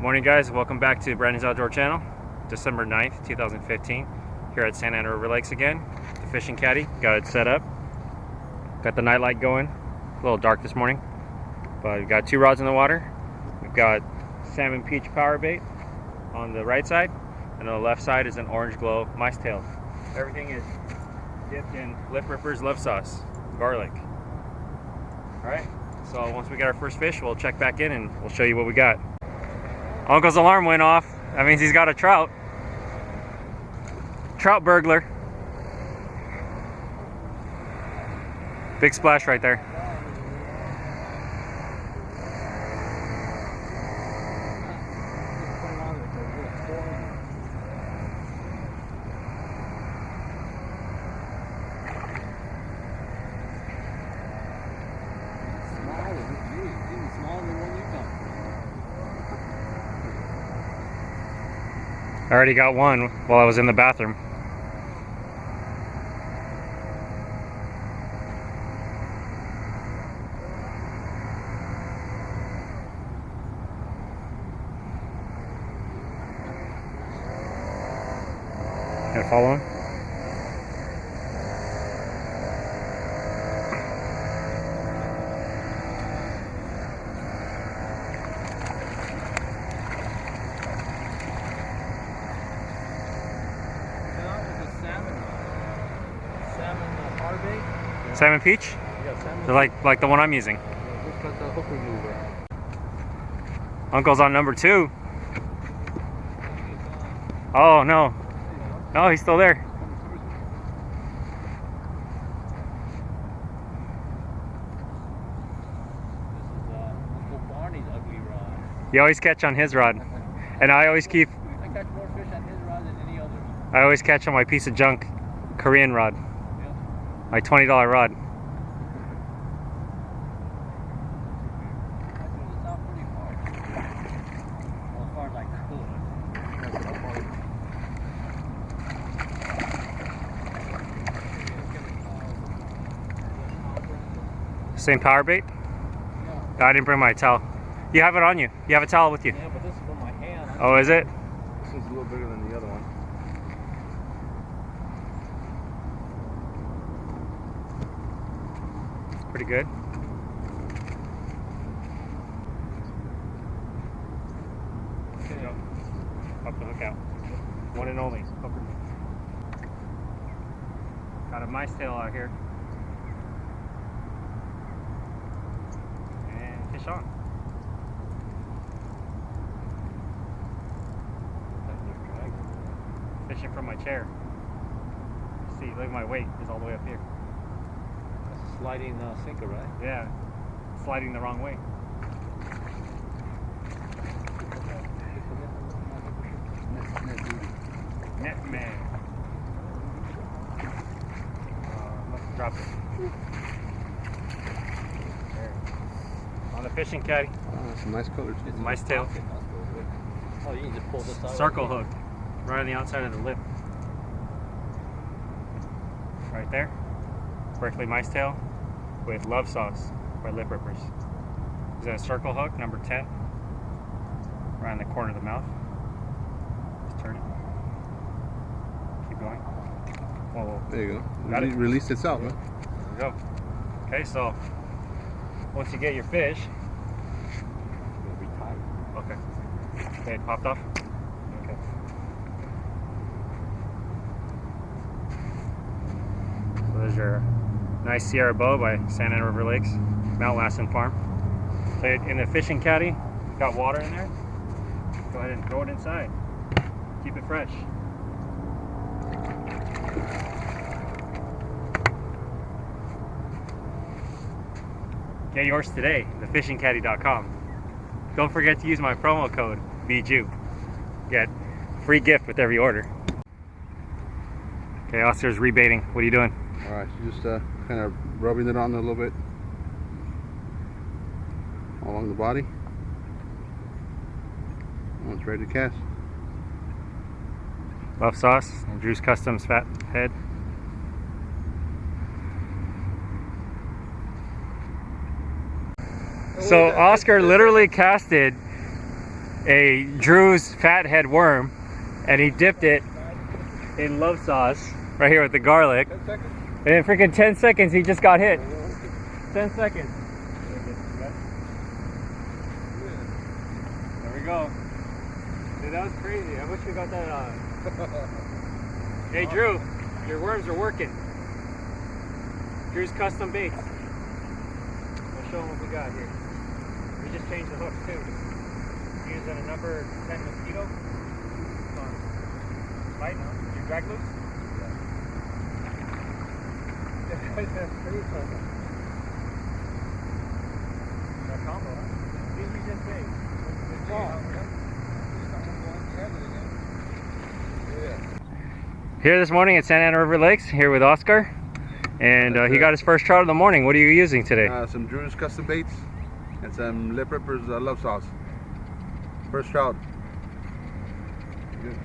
Morning guys, welcome back to Brandon's Outdoor Channel. December 9th, 2015, here at Santa Ana River Lakes again. The fishing caddy, got it set up. Got the night light going. A little dark this morning, but we've got two rods in the water. We've got salmon peach power bait on the right side, and on the left side is an orange glow mice tail. Everything is dipped in Lip Ripper's love sauce, garlic. Alright, so once we get our first fish, we'll check back in and we'll show you what we got. Uncle's alarm went off. That means he's got a trout. Trout burglar. Big splash right there. I already got one while I was in the bathroom. Gonna follow him? Salmon peach? Yeah, salmon. They're like the one I'm using. Yeah, just got the hook remover. Uncle's on number 2. Oh no. No, he's still there. This is Uncle Barney's ugly rod. You always catch on his rod. And I always I catch more fish on his rod than any other. I always catch on my piece of junk Korean rod. Yeah. My $20 rod. I threw this out pretty hard. Well, as far as I could. Same power bait? Yeah. I didn't bring my towel. You have it on you. You have a towel with you. Yeah, but this is for my hand. Oh, is it? This is a little bigger than the other one. Pretty good. There you go. Pop the hook out. One and only. Hooker. Got a mice tail out here. And fish on. Fishing from my chair. See, look at my weight is all the way up here. That's a sliding sinker, right? Yeah, sliding the wrong way. Net man. Must have dropped it. There. On the fishing caddy. Oh, that's a nice color too. Mice tail. Oh, you can just pull this out. Circle hook. Right on the outside of the lip. Right there. Berkeley mice tail with love sauce by Lip Rippers. Is that a circle hook, number 10? Right in the corner of the mouth. Just turn it. Keep going. Whoa. There you go. Got it? Released itself, huh? There we go. Okay, so once you get your fish, It'll be tight. okay. Okay, it popped off. Okay. So there's your nice Sierra bow by Santa Ana River Lakes, Mount Lassen Farm. Play it in the fishing caddy. Got water in there. Go ahead and throw it inside. Keep it fresh. Get yours today, thefishingcaddy.com. Don't forget to use my promo code VJU. Get free gift with every order. Okay, Oscar's rebaiting. What are you doing? All right, so just kind of rubbing it on a little bit along the body. Now it's ready to cast. Love sauce and Drew's Customs fat head. So Oscar literally casted a Drew's fathead worm, and he dipped it in love sauce right here with the garlic. 10 seconds? And in freaking 10 seconds, he just got hit. 10 seconds. There we go. Dude, that was crazy. I wish we got that on. Hey, Drew, your worms are working. Drew's custom baits. I'll show them what we got here. We just changed the hooks too. Using a number 10 mosquito. Light now. Your drag loose? Yeah. That's pretty fun. That combo, huh? These are just big. Good job. Here this morning at Santa Ana River Lakes, here with Oscar. And he got his first trout of the morning. What are you using today? Some Drew's custom baits and some Lip Rippers love sauce. First trout. Good.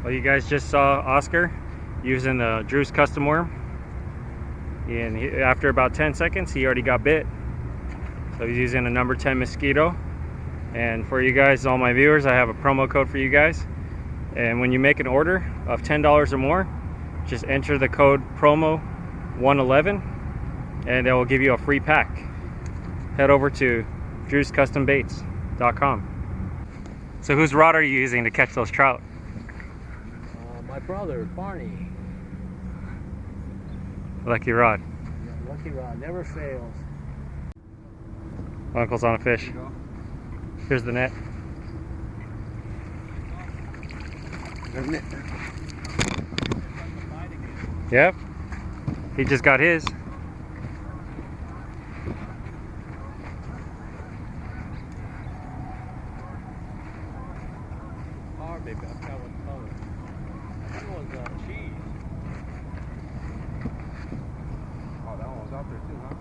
Well, you guys just saw Oscar using the Drew's custom worm. And after about 10 seconds, he already got bit. So he's using a number 10 mosquito. And for you guys, all my viewers, I have a promo code for you guys. And when you make an order of $10 or more, just enter the code promo 111 and it will give you a free pack. Head over to drewscustombaits.com. So whose rod are you using to catch those trout? My brother, Barney. Lucky rod. Yeah, lucky rod, never fails. Uncle's on a fish. Here's the net. Yep. He just got his. Oh, baby, I forgot what color. That one's cheese. Oh, that one was out there too, huh?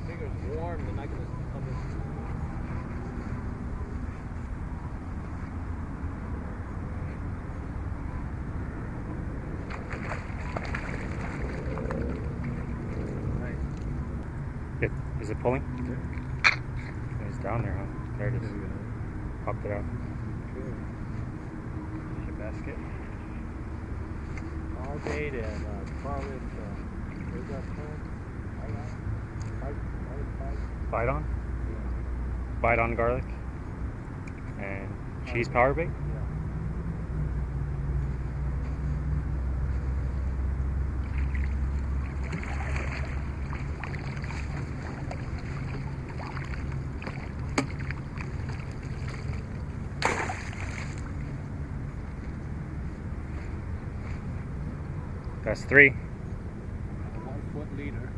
I think it's warm, they're not gonna come in. Good. Is it pulling? It's down there, huh? There it is. Popped it out. Good. Fish your basket. All day and garlic, where's that called? Bite on? Bite on garlic. And cheese power bait. That's 3. 1 foot leader.